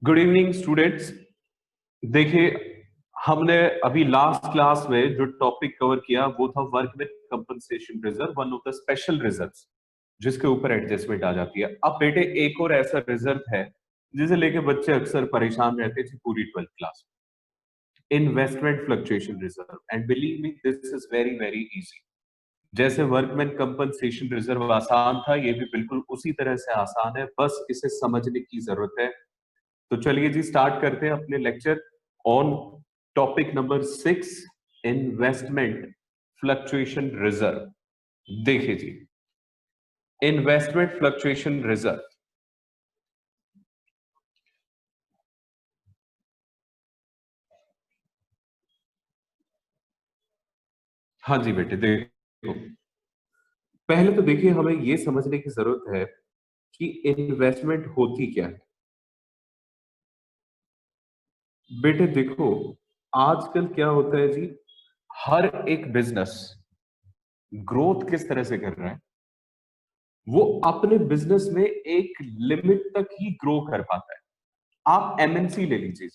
Good evening students. देखिए, हमने अभी लास्ट क्लास में जो टॉपिक कवर किया वो था workman compensation reserve, one of the special reserves जिसके ऊपर एडजस्टमेंट आ जाती है। अब बेटे एक और ऐसा रिजर्व है जिसे लेके बच्चे अक्सर परेशान रहते थे पूरी 12th class, investment fluctuation reserve. And believe me, this is very very easy. जैसे वर्कमैन कंपनसेशन रिजर्व आसान था, ये भी बिल्कुल उसी तरह से आसान है, बस इसे समझने की जरूरत है। तो चलिए जी, स्टार्ट करते हैं अपने lecture on topic number 6, investment fluctuation reserve. देखिए जी, इन्वेस्टमेंट फ्लक्चुएशन रिजर्व, हाँ जी बेटे देखो, पहले तो देखिए हमें यह समझने की जरूरत है कि इन्वेस्टमेंट होती क्या है। बेटे देखो, आजकल क्या होता है जी, हर एक बिजनेस ग्रोथ किस तरह से कर रहा है, वो अपने बिजनेस में एक लिमिट तक ही ग्रो कर पाता है। आप एमएनसी ले लीजिए,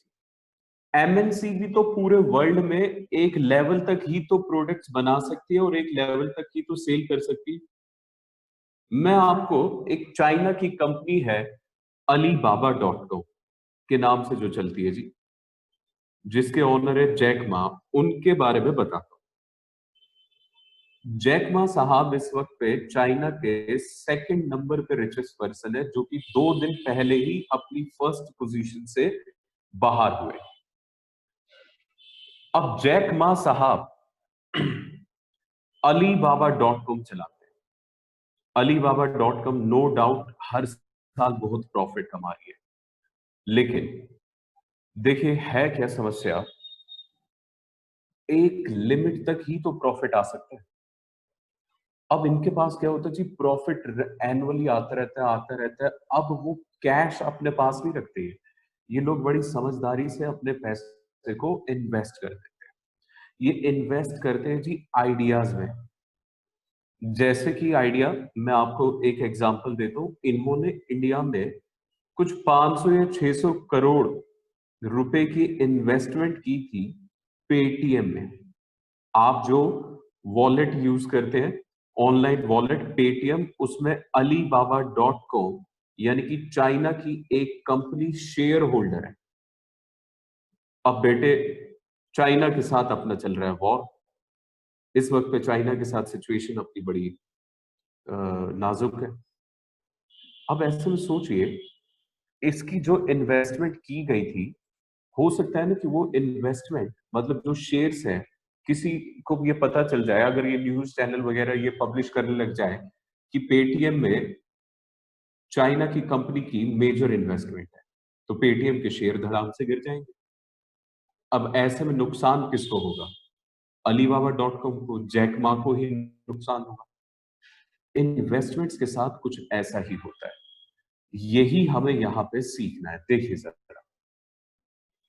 एमएनसी भी तो पूरे वर्ल्ड में एक लेवल तक ही तो प्रोडक्ट्स बना सकती है और एक लेवल तक ही तो सेल कर सकती है। मैं आपको एक चाइना की कंपनी है Alibaba.com के नाम से जो चलती है जी, जिसके ओनर है जैक मा, उनके बारे में बताता हूं। जैक मा साहब इस वक्त पे चाइना के सेकंड नंबर पे रिचेस्ट पर्सन है, जो कि 2 दिन पहले ही अपनी फर्स्ट पोजीशन से बाहर हुए। अब जैक मा साहब Alibaba.com चलाते हैं। Alibaba.com नो डाउट हर साल बहुत प्रॉफिट कमा रही है, लेकिन देखिए है क्या समस्या, एक लिमिट तक ही तो प्रॉफिट आ सकता है। अब इनके पास क्या होता है जी, प्रॉफिट एनुअली आता रहता है आता रहता है। अब वो कैश अपने पास नहीं रखते हैं, ये लोग बड़ी समझदारी से अपने पैसे को इन्वेस्ट करते हैं। ये इन्वेस्ट करते हैं जी आइडियाज में। जैसे कि आइडिया, मैं आपको एक एग्जांपल देता हूं। इन्होंने इंडिया में कुछ 500 या 600 करोड़ रुपए की इन्वेस्टमेंट की थी पेटीएम में। आप जो वॉलेट यूज करते हैं, ऑनलाइन वॉलेट पेटीएम, उसमें Alibaba.com यानी कि चाइना की एक कंपनी शेयर होल्डर है। अब बेटे, चाइना के साथ अपना चल रहा है वॉर। इस वक्त पे चाइना के साथ सिचुएशन अपनी बड़ी नाजुक है। अब ऐसे में सोचिए, इसकी जो इन्वेस्टमेंट की गई थी, हो सकता है ना कि वो इन्वेस्टमेंट मतलब जो शेयर्स हैं, किसी को ये पता चल जाए, अगर ये न्यूज चैनल वगैरह ये पब्लिश करने लग जाए कि पेटीएम में चाइना की कंपनी की मेजर इन्वेस्टमेंट है, तो पेटीएम के शेयर धड़ाम से गिर जाएंगे। अब ऐसे में नुकसान किसको होगा? Alibaba.com को, जैकमा को ही नुकसान होगा। इन्वेस्टमेंट्स के साथ कुछ ऐसा ही होता है, यही हमें यहां पे सीखना है। देखिए जरा,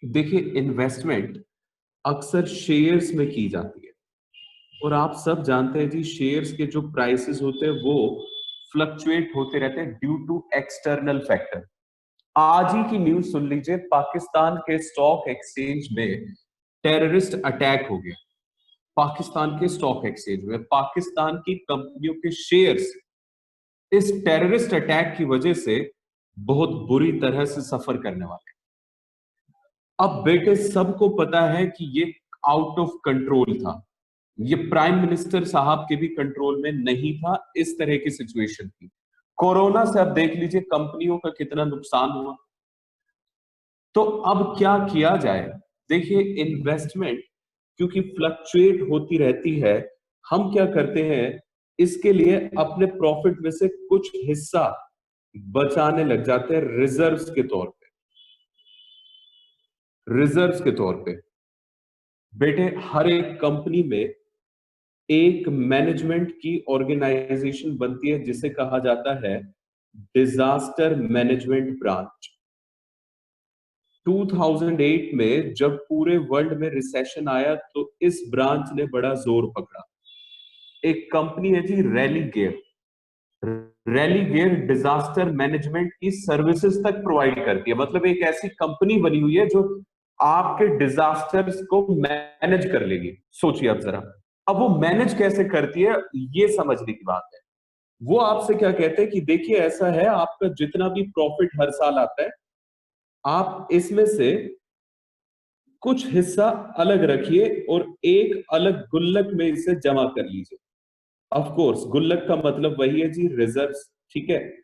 देखिए इन्वेस्टमेंट अक्सर शेयर्स में की जाती है, और आप सब जानते हैं जी, शेयर्स के जो प्राइसेस होते हैं वो फ्लक्चुएट होते रहते हैं ड्यू टू एक्सटर्नल फैक्टर। आज ही की न्यूज सुन लीजिए, पाकिस्तान के स्टॉक एक्सचेंज में टेररिस्ट अटैक हो गया। पाकिस्तान के स्टॉक एक्सचेंज में पाकिस्तान की कंपनियों के शेयर्स इस टेररिस्ट अटैक की वजह से बहुत बुरी तरह से सफर करने वाले हैं। अब बेटे सबको पता है कि ये आउट ऑफ कंट्रोल था, ये प्राइम मिनिस्टर साहब के भी कंट्रोल में नहीं था। इस तरह की सिचुएशन थी। कोरोना से अब देख लीजिए कंपनियों का कितना नुकसान हुआ। तो अब क्या किया जाए? देखिए, इन्वेस्टमेंट क्योंकि फ्लक्चुएट होती रहती है, हम क्या करते हैं, इसके लिए अपने प्रॉफिट में से कुछ हिस्सा बचाने लग जाते हैं रिजर्व्स के तौर पे। रिजर्व्स के तौर पे बेटे, हर एक कंपनी में एक मैनेजमेंट की ऑर्गेनाइजेशन बनती है जिसे कहा जाता है डिजास्टर मैनेजमेंट ब्रांच। 2008 में जब पूरे वर्ल्ड में रिसेशन आया, तो इस ब्रांच ने बड़ा जोर पकड़ा। एक कंपनी है जी Religare, Religare disaster management की सर्विसेज तक प्रोवाइड करती है। मतलब एक ऐसी कंपनी बनी हुई है जो आपके डिजास्टर्स को मैनेज कर लेगी। सोचिए अब जरा, अब वो मैनेज कैसे करती है, ये समझने की बात है। वो आपसे क्या कहते हैं कि देखिए ऐसा है, आपका जितना भी प्रॉफिट हर साल आता है, आप इसमें से कुछ हिस्सा अलग रखिए और एक अलग गुल्लक में इसे जमा कर लीजिए। ऑफ कोर्स गुल्लक का मतलब वही है जी, रिजर्व्स, ठीक है।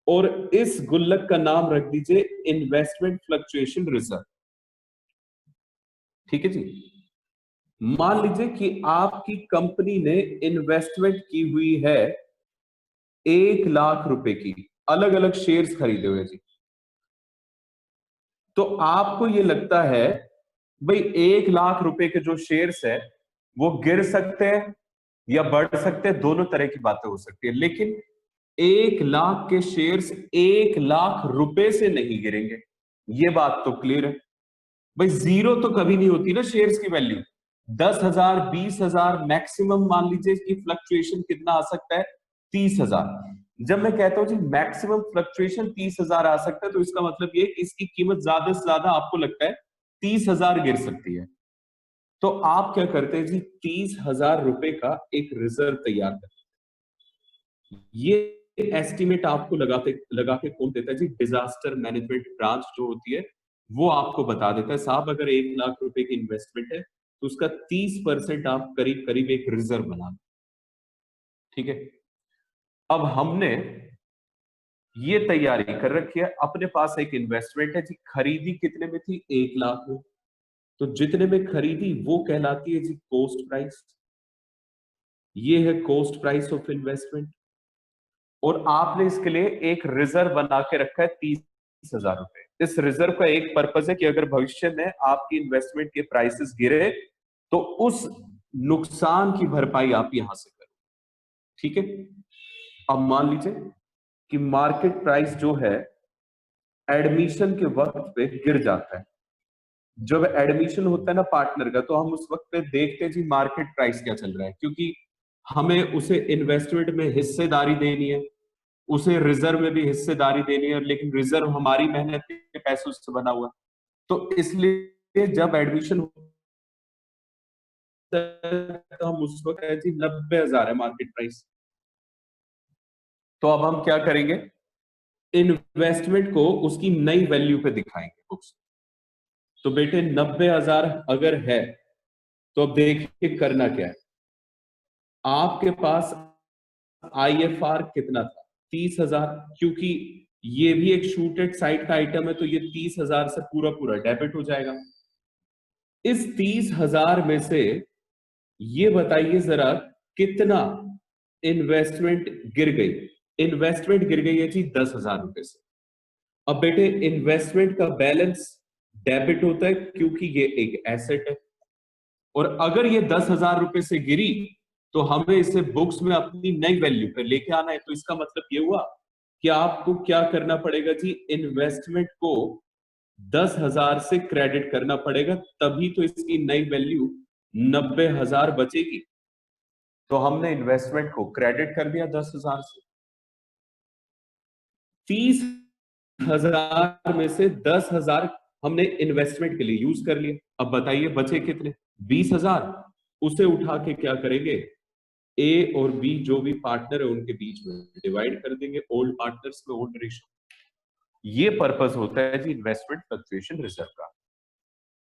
और इस गुल्लक का नाम रख दीजिए इन्वेस्टमेंट फ्लक्चुएशन रिजर्व, ठीक है जी। मान लीजिए कि आपकी कंपनी ने इन्वेस्टमेंट की हुई है 1 लाख रुपए की, अलग अलग शेयर्स खरीदे हुए जी। तो आपको ये लगता है भाई 1 लाख रुपए के जो शेयर्स है वो गिर सकते हैं या बढ़ सकते हैं, दोनों तरह की बातें हो सकती है, लेकिन 1 लाख के शेयर्स 1 लाख रुपए से नहीं गिरेंगे, ये बात तो क्लियर है। भाई जीरो तो कभी नहीं होती ना शेयर्स की वैल्यू। 10,000, 20,000, मैक्सिमम मान लीजिए कि फ्लक्चुएशन कितना आ सकता है, 30,000। जब मैं कहता हूं जी मैक्सिमम फ्लक्चुएशन 30,000 आ सकता है, तो इसका मतलब ये कि इसकी कीमत ज्यादा से ज्यादा आपको लगता है 30,000 गिर सकती है। तो आप क्या करते हैं जी, 30,000 रुपए का एक रिजर्व तैयार करते हैं। ये एस्टिमेट आपको लगा के कौन देता है जी, डिजास्टर मैनेजमेंट ब्रांच जो होती है वो आपको बता देता है साहब अगर 1 लाख रुपए की इन्वेस्टमेंट है तो उसका 30% आप करीब करीब एक रिजर्व बना दो, ठीक है। अब हमने ये तैयारी कर रखी है, अपने पास एक इन्वेस्टमेंट है जी, खरीदी कितने में थी, 1 लाख में। तो जितने में खरीदी वो कहलाती है जी कॉस्ट प्राइस। ये है कॉस्ट प्राइस ऑफ इन्वेस्टमेंट। और आपने इसके लिए एक रिजर्व बना के रखा है 30,000 रुपए। इस रिजर्व का एक पर्पज है कि अगर भविष्य में आपकी इन्वेस्टमेंट के प्राइसेस गिरे तो उस नुकसान की भरपाई आप यहां से करो, ठीक है। अब मान लीजिए कि मार्केट प्राइस जो है एडमिशन के वक्त पे गिर जाता है। जब एडमिशन होता है ना पार्टनर का, तो हम उस वक्त पे देखते हैं जी मार्केट प्राइस क्या चल रहा है, क्योंकि हमें उसे इन्वेस्टमेंट में हिस्सेदारी देनी है, उसे रिजर्व में भी हिस्सेदारी देनी है, लेकिन रिजर्व हमारी मेहनत के पैसों से बना हुआ। तो इसलिए जब एडमिशन होता है तो हम उस वक्त है जी 90,000 है मार्केट प्राइस। तो अब हम क्या करेंगे, इन्वेस्टमेंट को उसकी नई वैल्यू पे दिखाएंगे बुक्स। तो बेटे 90,000 अगर है तो अब देखिए करना क्या है। आपके पास आईएफआर कितना था, 30,000, क्योंकि ये भी एक शूटेड साइड का आइटम है तो ये 30,000 से पूरा पूरा डेबिट हो जाएगा। इस 30,000 में से ये बताइए जरा कितना इन्वेस्टमेंट गिर गई। इन्वेस्टमेंट गिर गई है जी 10,000 रुपए से। अब बेटे इन्वेस्टमेंट का बैलेंस डेबिट होता है क्योंकि ये एक एसेट है, और अगर ये 10,000 रुपए से गिरी तो हमें इसे बुक्स में अपनी नई वैल्यू पे लेके आना है। तो इसका मतलब ये हुआ कि आपको क्या करना पड़ेगा जी, इन्वेस्टमेंट को 10,000 से क्रेडिट करना पड़ेगा, तभी तो इसकी नई वैल्यू 90,000 बचेगी। तो हमने इन्वेस्टमेंट को क्रेडिट कर दिया 10,000 से। 30,000 में से 10,000 हमने इन्वेस्टमेंट के लिए यूज कर लिए। अब बताइए बचे कितने, 20,000। उसे उठा के क्या करेंगे, ए और बी जो भी पार्टनर है उनके बीच में डिवाइड कर देंगे, ओल्ड पार्टनर्स में ओल्ड रेशियो। ये पर्पस होता है जी इन्वेस्टमेंट फ्लक्चुएशन रिजर्व का।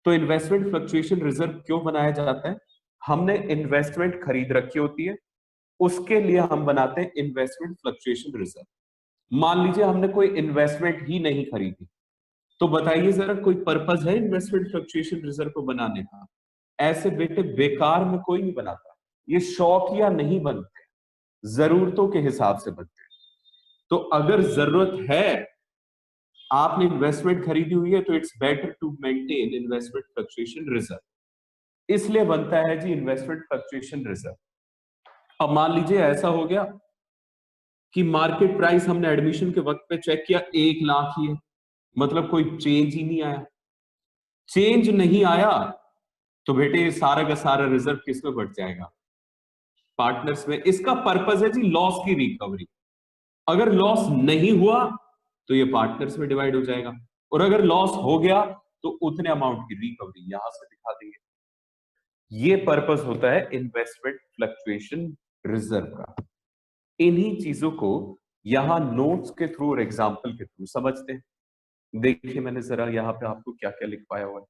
तो इन्वेस्टमेंट फ्लक्चुएशन रिजर्व क्यों बनाया जाता है, हमने इन्वेस्टमेंट खरीद रखी होती है, उसके लिए हम बनाते हैं इन्वेस्टमेंट फ्लक्चुएशन रिजर्व। मान लीजिए हमने कोई इन्वेस्टमेंट ही नहीं खरीदी, तो बताइए जरा कोई पर्पस है इन्वेस्टमेंट फ्लक्चुएशन रिजर्व को बनाने का? ऐसे बेटे बेकार में कोई नहीं बनाता, ये शौक या नहीं बनते, जरूरतों के हिसाब से बनते हैं। तो अगर जरूरत है, आपने इन्वेस्टमेंट खरीदी हुई है, तो it's better to maintain investment fluctuation reserve, इसलिए बनता है जी इन्वेस्टमेंट फ्लक्चुएशन रिजर्व। अब मान लीजिए ऐसा हो गया कि मार्केट प्राइस हमने एडमिशन के वक्त पे चेक किया 1 लाख ही है, मतलब कोई चेंज ही नहीं आया। चेंज नहीं आया तो बेटे ये सारा का सारा रिजर्व किसमें बढ़ जाएगा, पार्टनर्स में। इसका पर्पस है जी लॉस की रिकवरी। अगर लॉस नहीं हुआ तो ये पार्टनर्स में डिवाइड हो जाएगा, और अगर लॉस हो गया तो उतने अमाउंट की रिकवरी यहां से दिखा देंगे। ये पर्पस होता है इन्वेस्टमेंट फ्लक्चुएशन रिजर्व का। इन्हीं चीजों को यहां नोट्स के थ्रू और एग्जाम्पल के थ्रू समझते हैं। देखिए मैंने जरा यहां पे आपको क्या क्या लिख पाया हुआ है।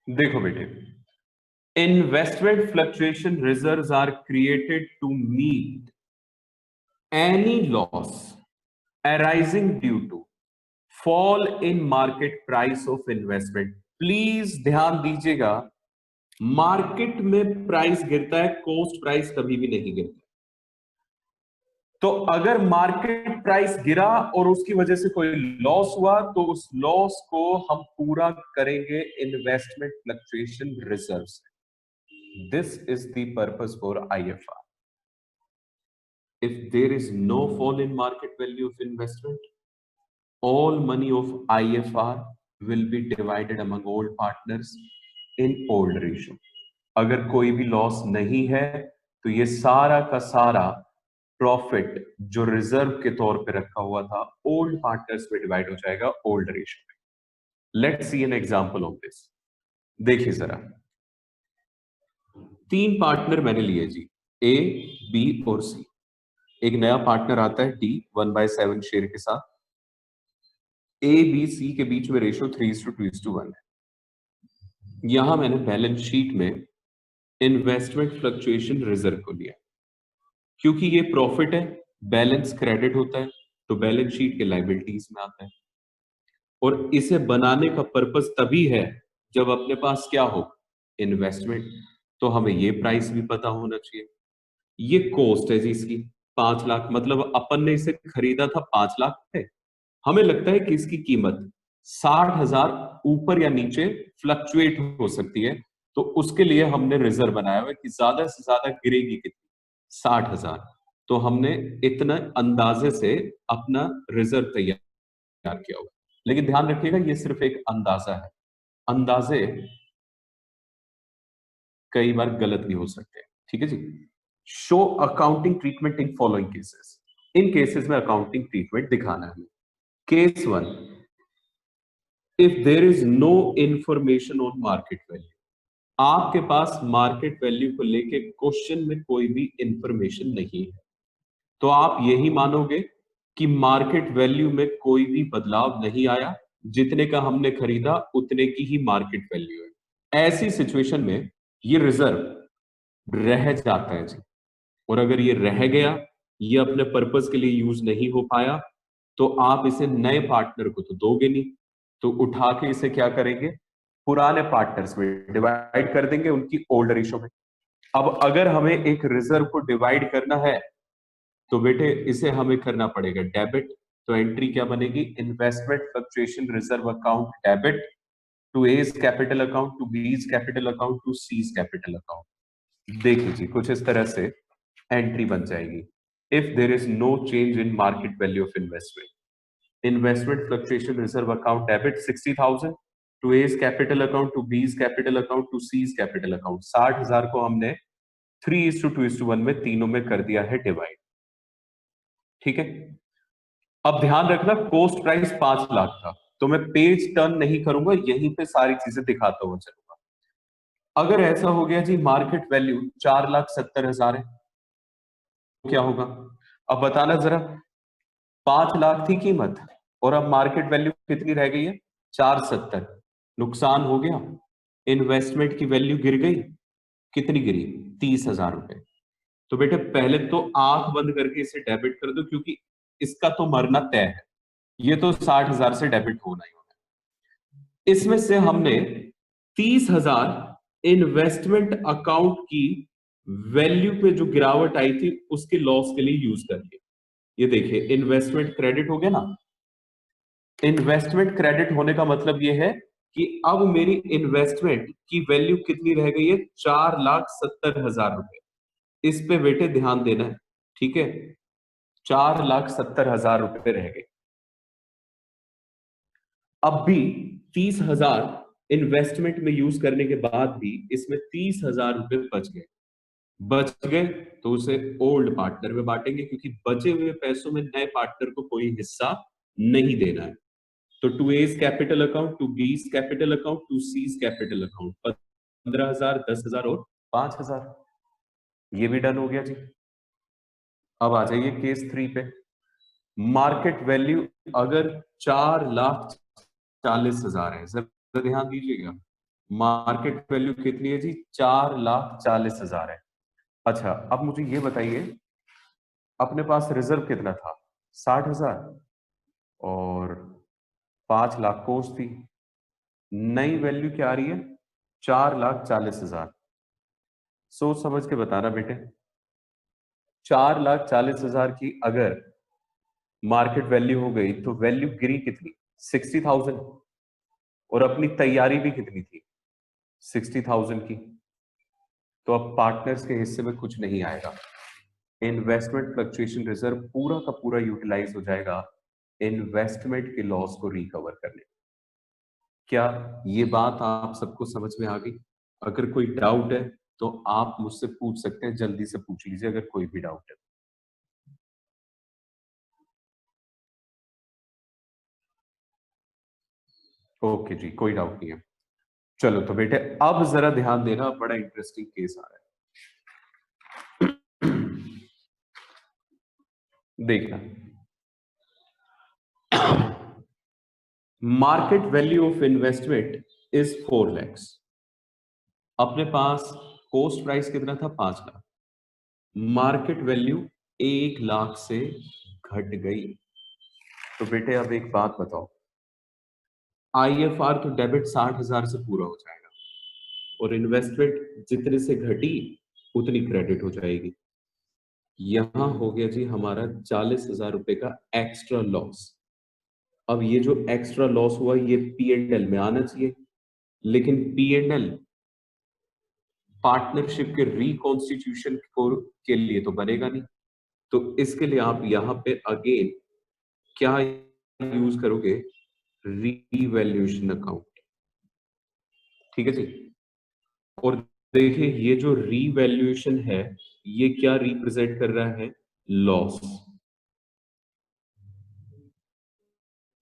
देखो बेटे, investment fluctuation reserves are created to meet any loss arising due to fall in market price of investment। Please ध्यान दीजिएगा, मार्केट में प्राइस गिरता है, कॉस्ट प्राइस कभी भी नहीं गिरता। तो अगर मार्केट प्राइस गिरा और उसकी वजह से कोई लॉस हुआ तो उस लॉस को हम पूरा करेंगे इन्वेस्टमेंट फ्लक्चुएशन रिजर्व से। This is the purpose for IFR. If there is no fall in market value of investment, all money of IFR will be divided among all partners in old ratio. अगर कोई भी loss नहीं है तो ये सारा का सारा प्रॉफिट जो रिजर्व के तौर पे रखा हुआ था ओल्ड पार्टनर्स में डिवाइड हो जाएगा ओल्ड रेशियो में। Let's see an example of this. देखिए जरा, तीन पार्टनर मैंने लिए जी, ए, बी और सी। एक नया पार्टनर आता है डी 1/7 शेयर के साथ। ए बी सी के बीच में रेशियो 3:2:1 है। यहां मैंने बैलेंस शीट में इन्वेस्टमेंट फ्लक्चुएशन रिजर्व को लिया, क्योंकि ये प्रॉफिट है, बैलेंस क्रेडिट होता है तो बैलेंस शीट के लाइबिलिटीज में आता है। और इसे बनाने का पर्पस तभी है जब अपने पास क्या हो, इन्वेस्टमेंट। तो हमें ये प्राइस भी पता होना चाहिए। ये कॉस्ट है जी इसकी 5 लाख, मतलब अपन ने इसे खरीदा था 5 लाख पे। हमें लगता है कि इसकी कीमत 60,000 ऊपर या नीचे फ्लक्चुएट हो सकती है, तो उसके लिए हमने रिजर्व बनाया हुआ है कि ज्यादा से ज्यादा गिरेगी कितनी, 60,000। तो हमने इतना अंदाजे से अपना रिजर्व तैयार किया हुआ है। लेकिन ध्यान रखिएगा ये सिर्फ एक अंदाजा है, अंदाजे कई बार गलत भी हो सकते हैं, ठीक है जी। Show accounting treatment in following cases. इन केसेस में अकाउंटिंग ट्रीटमेंट दिखाना है। Case 1, if there is no information on market value. आपके पास मार्केट वैल्यू को लेके क्वेश्चन में कोई भी इंफॉर्मेशन नहीं है, तो आप यही मानोगे कि मार्केट वैल्यू में कोई भी बदलाव नहीं आया, जितने का हमने खरीदा उतने की ही मार्केट वैल्यू है। ऐसी सिचुएशन में ये रिजर्व रह जाता है जी। और अगर ये रह गया, ये अपने पर्पस के लिए यूज नहीं हो पाया, तो आप इसे नए पार्टनर को तो दोगे नहीं, तो उठा के इसे क्या करेंगे, पुराने पार्टनर्स में डिवाइड कर देंगे उनकी ओल्ड रेशो में। अब अगर हमें एक रिजर्व को डिवाइड करना है तो बेटे इसे हमें करना पड़ेगा डेबिट। तो एंट्री क्या बनेगी, investment fluctuation reserve account debit to A's capital account, to B's capital account, to C's capital account. देखिए जी कुछ इस तरह से एंट्री बन जाएगी। If there is no change in market value of investment, investment fluctuation reserve account debit 60,000 to A's capital account, to B's capital account, to C's capital account. 60,000 को हमने 3:2:1 में तीनों में कर दिया है डिवाइड, ठीक है। अब ध्यान रखना कॉस्ट प्राइस 5 लाख था, तो मैं पेज टर्न नहीं करूंगा, यहीं पे सारी चीजें दिखाता हुआ चलूंगा। अगर ऐसा हो गया जी मार्केट वैल्यू 4,70,000 है, तो क्या होगा, अब बताना जरा। 5 लाख थी कीमत और अब मार्केट वैल्यू कितनी रह गई है, 470। नुकसान हो गया, इन्वेस्टमेंट की वैल्यू गिर गई, कितनी गिरी, 30,000 रुपए। तो बेटे पहले तो आंख बंद करके इसे डेबिट कर दो, क्योंकि इसका तो मरना तय है, ये तो 60,000 से डेबिट होना ही होना है। इसमें से हमने 30,000 इन्वेस्टमेंट अकाउंट की वैल्यू पे जो गिरावट आई थी उसके लॉस के लिए यूज कर लिया। ये देखिए इन्वेस्टमेंट क्रेडिट हो गया ना। इन्वेस्टमेंट क्रेडिट होने का मतलब ये है कि अब मेरी इन्वेस्टमेंट की वैल्यू कितनी रह गई है, 4,70,000 रुपए। इस पे बेटे ध्यान देना है, ठीक है। 4,70,000 रुपए रह गए। अब भी 30,000 इन्वेस्टमेंट में यूज करने के बाद भी इसमें 30,000 रुपए बच गए तो उसे ओल्ड पार्टनर में बांटेंगे, क्योंकि बचे हुए पैसों में नए पार्टनर को कोई हिस्सा नहीं देना है। तो to A's capital account, to B's capital account, to C's capital account 15,000, 10,000 और 5,000। ये भी डन हो गया जी। अब आ जाइए केस 3 पे। मार्केट वैल्यू अगर 4,40,000 है, जरा ध्यान दीजिएगा, मार्केट वैल्यू कितनी है जी? 4,40,000 है। अच्छा, अब मुझे ये बताइए, अपने पास रिजर्व कितना था? 60,000, और 5 लाख कोर्स थी। नई वैल्यू क्या आ रही है? 4,40,000। सोच समझ के बताना बेटे, 4,40,000 की अगर मार्केट वैल्यू हो गई तो वैल्यू गिरी कितनी? 60,000। और अपनी तैयारी भी कितनी थी? 60,000 की। तो अब पार्टनर्स के हिस्से में कुछ नहीं आएगा। इन्वेस्टमेंट फ्लक्चुएशन रिजर्व पूरा का पूरा यूटिलाइज हो जाएगा इन्वेस्टमेंट के लॉस को रिकवर करने। क्या ये बात आप सबको समझ में आ गई? अगर कोई डाउट है तो आप मुझसे पूछ सकते हैं, जल्दी से पूछ लीजिए अगर कोई भी डाउट है। ओके जी, कोई डाउट नहीं है। चलो तो बेटे अब जरा ध्यान देना, बड़ा इंटरेस्टिंग केस आ रहा है। देखना, market value of investment is 4 lakhs। अपने पास कॉस्ट प्राइस कितना था? 5 लाख। मार्केट वैल्यू 1 लाख से घट गई। तो बेटे अब एक बात बताओ, आईएफआर तो डेबिट 60,000 से पूरा हो जाएगा, और इन्वेस्टमेंट जितने से घटी उतनी क्रेडिट हो जाएगी। यहां हो गया जी हमारा 40,000 रुपए का एक्स्ट्रा लॉस। अब ये जो एक्स्ट्रा लॉस हुआ ये पी एंड एल में आना चाहिए, लेकिन पी एंड एल पार्टनरशिप के रिकॉन्स्टिट्यूशन को के लिए तो बनेगा नहीं। तो इसके लिए आप यहाँ पे अगेन क्या यूज करोगे? Revaluation account. ठीक है जी। और देखिए ये जो रीवैल्यूएशन है ये क्या रिप्रेजेंट कर रहा है? लॉस।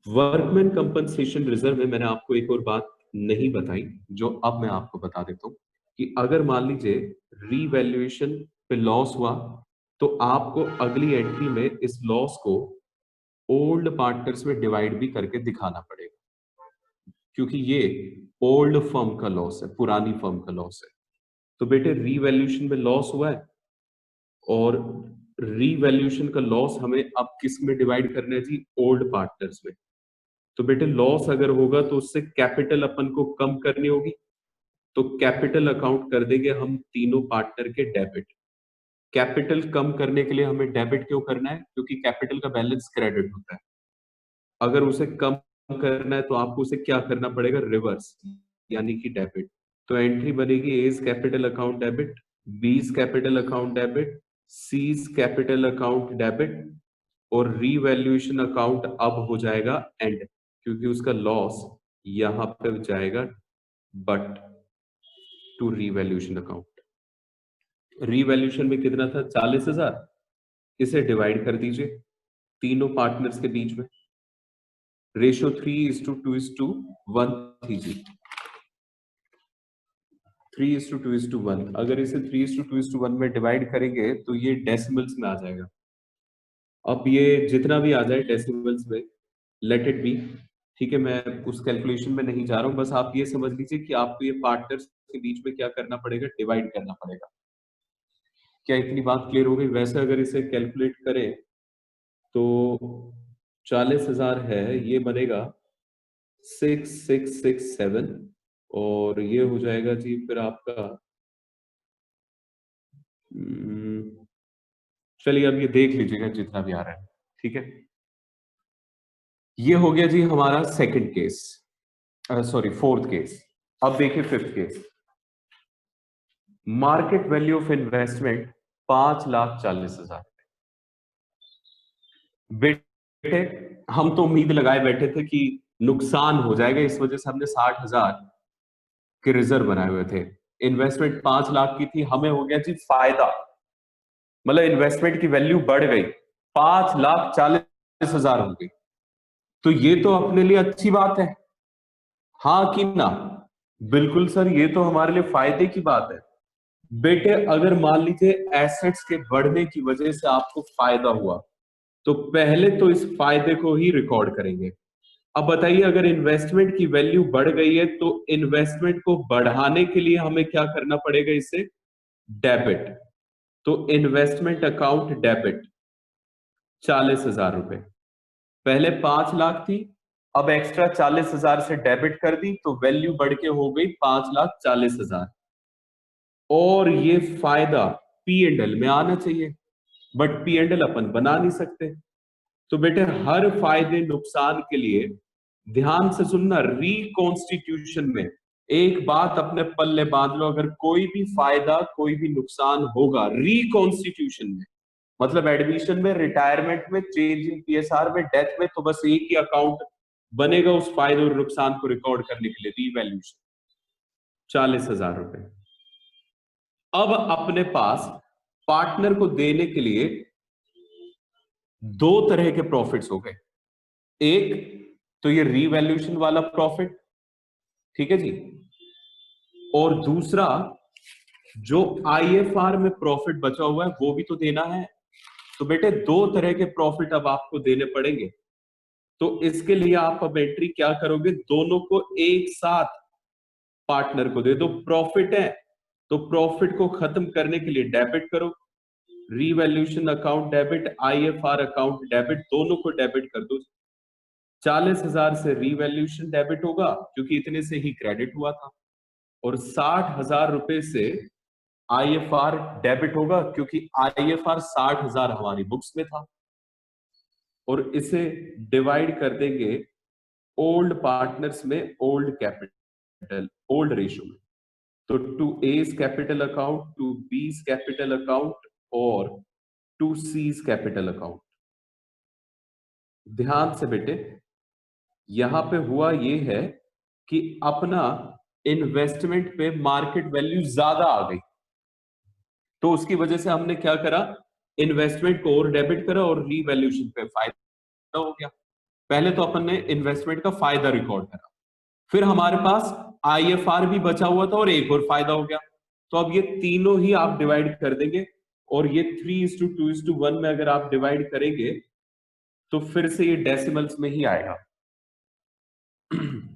वर्कमैन कंपनसेशन रिजर्व में मैंने आपको एक और बात नहीं बताई, जो अब मैं आपको बता देता हूं, कि अगर मान लीजिए रीवैल्यूएशन पे लॉस हुआ तो आपको अगली एंट्री में इस लॉस को ओल्ड पार्टनर्स में डिवाइड भी करके दिखाना पड़ेगा, क्योंकि ये ओल्ड फर्म का लॉस है, पुरानी फर्म का लॉस है। तो बेटे रीवैल्यूएशन में लॉस हुआ है, और रीवैल्यूएशन का लॉस हमें अब किस में डिवाइड करना है जी? ओल्ड पार्टनर्स में। तो बेटे लॉस अगर होगा तो उससे कैपिटल अपन को कम करनी होगी, तो कैपिटल अकाउंट कर देंगे हम तीनों पार्टनर के डेबिट। कैपिटल कम करने के लिए हमें डेबिट क्यों करना है? क्योंकि कैपिटल का बैलेंस क्रेडिट होता है। अगर उसे कम करना है तो आपको उसे क्या करना पड़ेगा? रिवर्स, यानी कि डेबिट। तो एंट्री बनेगी A's capital account debit, B's capital account debit, C's capital account debit, और रीवैल्यूएशन अकाउंट अब हो जाएगा एंड, क्योंकि उसका लॉस यहां पे जाएगा but to revaluation account. Revaluation में कितना था? 40,000। इसे डिवाइड कर दीजिए तीनों पार्टनर्स के बीच में। रेशियो 3:2:1 थी जी। 3:2:1। अगर इसे 3:2:1 में डिवाइड करेंगे तो ये डेसिमल्स में आ जाएगा। अब ये जितना भी आ जाए डेसिमल्स में, लेट इट बी। ठीक है, मैं उस कैलकुलेशन में नहीं जा रहा हूं, बस आप ये समझ लीजिए कि आपको ये पार्टनर्स के बीच में क्या करना पड़ेगा? डिवाइड करना पड़ेगा। क्या इतनी बात क्लियर हो गई? वैसे अगर इसे कैलकुलेट करें तो 40,000 है, ये बनेगा 6,667, और ये हो जाएगा जी फिर आपका, हम्म, चलिए अब ये देख लीजिएगा जितना भी आ रहा है। ठीक है, ये हो गया जी हमारा second case, sorry fourth case. अब देखिए fifth case. Market value of investment 5,40,000। बेटे हम तो उम्मीद लगाए बैठे थे कि नुकसान हो जाएगा, इस वजह से हमने 60,000 के रिजर्व बनाए हुए थे। इन्वेस्टमेंट 5 लाख की थी, हमें हो गया जी फायदा, मतलब इन्वेस्टमेंट की वैल्यू बढ़ गई, 5,40,000 हो गई। तो ये तो अपने लिए अच्छी बात है, हाँ कि ना? बिल्कुल सर, ये तो हमारे लिए फायदे की बात है। बेटे अगर मान लीजिए एसेट्स के बढ़ने की वजह से आपको फायदा हुआ, तो पहले तो इस फायदे को ही रिकॉर्ड करेंगे। अब बताइए, अगर इन्वेस्टमेंट की वैल्यू बढ़ गई है तो इन्वेस्टमेंट को बढ़ाने के लिए हमें क्या करना पड़ेगा? इसे डेबिट। तो इन्वेस्टमेंट अकाउंट डेबिट 40,000 रुपए, पहले 5 लाख थी, अब एक्स्ट्रा 40,000 से डेबिट कर दी तो वैल्यू बढ़ के हो गई 5,40,000। और ये फायदा पी एंड एल में आना चाहिए, but P and L upon बना नहीं सकते। तो बेटे हर फायदे नुकसान के लिए ध्यान से सुनना, रिकॉन्स्टिट्यूशन में एक बात अपने पल्ले बांध लो, अगर कोई भी फायदा कोई भी नुकसान होगा रिकॉन्स्टिट्यूशन में, मतलब एडमिशन में, रिटायरमेंट में, चेंज इन पीएसआर में, डेथ में, तो बस एक ही अकाउंट बनेगा उस फायदे और नुकसान को रिकॉर्ड करने के लिए, रीवैल्यूएशन, 40,000 रुपए। अब अपने पास पार्टनर को देने के लिए दो तरह के प्रॉफिट्स हो गए। एक तो ये रीवैल्यूएशन वाला प्रॉफिट, ठीक है जी, और दूसरा जो आईएफआर में प्रॉफिट बचा हुआ है वो भी तो देना है। तो बेटे दो तरह के प्रॉफिट अब आपको देने पड़ेंगे। तो इसके लिए आप अब एंट्री क्या करोगे? दोनों को एक साथ पार्टनर को दे दो। प्रॉफिट है तो प्रॉफिट को खत्म करने के लिए डेबिट करो, revaluation account debit, IFR account debit, दोनों को डेबिट कर दो। 40,000 से रीवैल्यूएशन डेबिट होगा क्योंकि इतने से ही क्रेडिट हुआ था, और 60,000 रुपए से आईएफआर डेबिट होगा क्योंकि आईएफआर 60,000 हमारी बुक्स में था। और इसे डिवाइड कर देंगे ओल्ड पार्टनर्स में, ओल्ड कैपिटल, ओल्ड रेशियो में। तो to A's capital account, to B's capital account और टू सीज कैपिटल अकाउंट। ध्यान से बेटे, यहां पे हुआ ये है कि अपना इन्वेस्टमेंट पे मार्केट वैल्यू ज्यादा आ गई, तो उसकी वजह से हमने क्या करा? इन्वेस्टमेंट को और डेबिट करा और रीवैल्यूएशन पे फायदा हो गया। पहले तो अपन ने इन्वेस्टमेंट का फायदा रिकॉर्ड करा, फिर हमारे पास आईएफआर भी बचा हुआ था और एक और फायदा हो गया। तो अब ये तीनों ही आप डिवाइड कर देंगे, और ये 3:2:1 में अगर आप डिवाइड करेंगे तो फिर से ये डेसिमल्स में ही आएगा।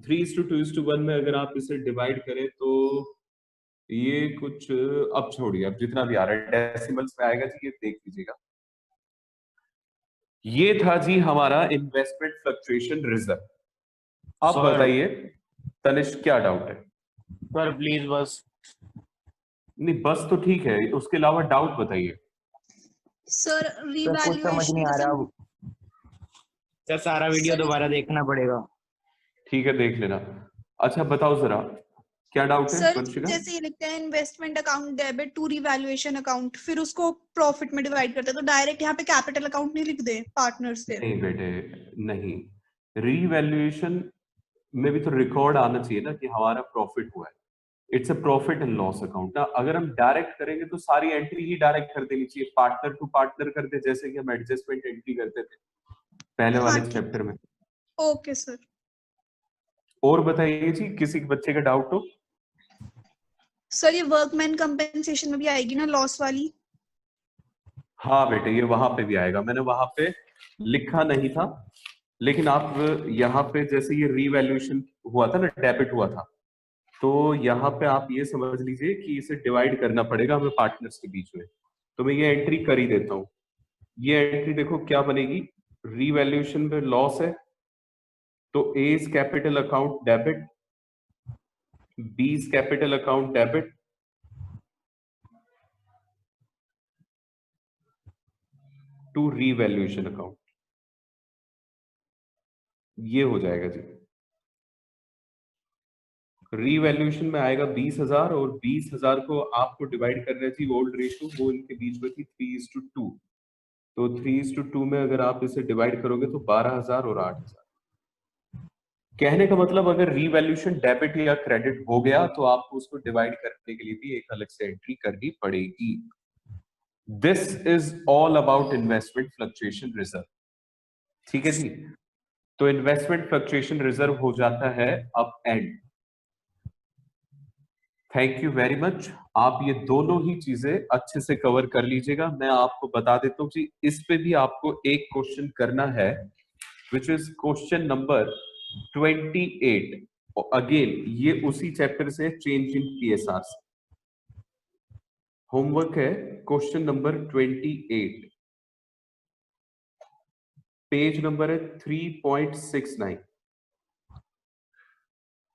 3:2:1 में अगर आप इसे डिवाइड करें तो ये कुछ, अब छोड़िए, अब जितना भी आ रहा है डेसिमल्स में आएगा जी, ये देख लीजिएगा। ये था जी हमारा इन्वेस्टमेंट फ्लक्चुएशन रिजर्व। अब बताइए तनिष्क, क्या डाउट है? सर प्लीज बस। नहीं बस तो ठीक है, उसके अलावा डाउट बताइए। सर कुछ समझ नहीं आ रहा, सर सारा वीडियो दोबारा देखना पड़ेगा। ठीक है, देख लेना। अच्छा बताओ जरा, क्या डाउट है सर वंशिका? जैसे ये लिखते हैं investment account debit to revaluation account, फिर उसको प्रॉफिट में डिवाइड करते हैं, तो डायरेक्ट यहाँ पे कैपिटल अकाउंट नहीं लिख दे पार्टनर्स से? नहीं बेटे नहीं, रीवैल्यूएशन में भी तो रिकॉर्ड आना चाहिए ना कि हमारा प्रॉफिट हुआ है। It's a profit and loss account ना। अगर हम डायरेक्ट करेंगे तो सारी एंट्री ही डायरेक्ट कर देनी चाहिए, पार्टनर टू पार्टनर करते, जैसे कि हम एडजस्टमेंट एंट्री करते थे पहले हाँ वाले ठीक, चैप्टर में। Okay sir. और बताइए जी, किसी बच्चे का डाउट हो? सर ये वर्कमैन कंपेंसेशन में भी आएगी ना लॉस वाली? हाँ बेटे, ये वहां पे भी आएगा, मैंने वहां पे लिखा नहीं था, लेकिन आप यहाँ पे जैसे ये रीवैल्यूएशन हुआ था ना, डेबिट हुआ था, तो यहाँ पे आप ये समझ लीजिए कि इसे डिवाइड करना पड़ेगा हमें पार्टनर्स के बीच में। तो मैं ये एंट्री कर ही देता हूँ। ये एंट्री देखो क्या बनेगी, रीवैल्यूएशन में लॉस है तो A's capital account debit, B's capital account debit, to revaluation account, ये हो जाएगा जी। रीवैल्यूएशन में आएगा 20,000, और 20,000 को आपको डिवाइड करना थी ओल्ड रेशियो, वो इनके बीच में थी 3:2। तो 3:2 में अगर आप इसे डिवाइड करोगे तो 12,000 और 8,000। कहने का मतलब अगर रीवैल्यूएशन डेबिट या क्रेडिट हो गया तो आपको उसको डिवाइड करने के लिए भी एक अलग से एंट्री करनी पड़ेगी। This is all about investment fluctuation reserve. ठीक है जी, तो इन्वेस्टमेंट फ्लक्चुएशन रिजर्व हो जाता है अब and. Thank you very much. आप ये दोनों ही चीजें अच्छे से कवर कर लीजिएगा। मैं आपको बता देता हूँ जी, इस पे भी आपको एक क्वेश्चन करना है, which is question number 28। Again ये उसी चैप्टर से, चेंज इन पीएसआर से। होमवर्क है क्वेश्चन नंबर 28, पेज नंबर है 3.69।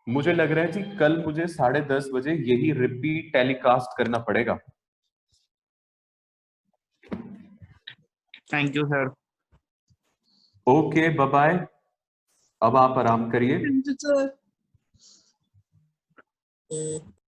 मुझे लग रहा है जी कल मुझे 10:30 बजे यही रिपीट टेलीकास्ट करना पड़ेगा। Thank you sir. Okay bye bye, अब आप आराम करिए। Thank you, sir.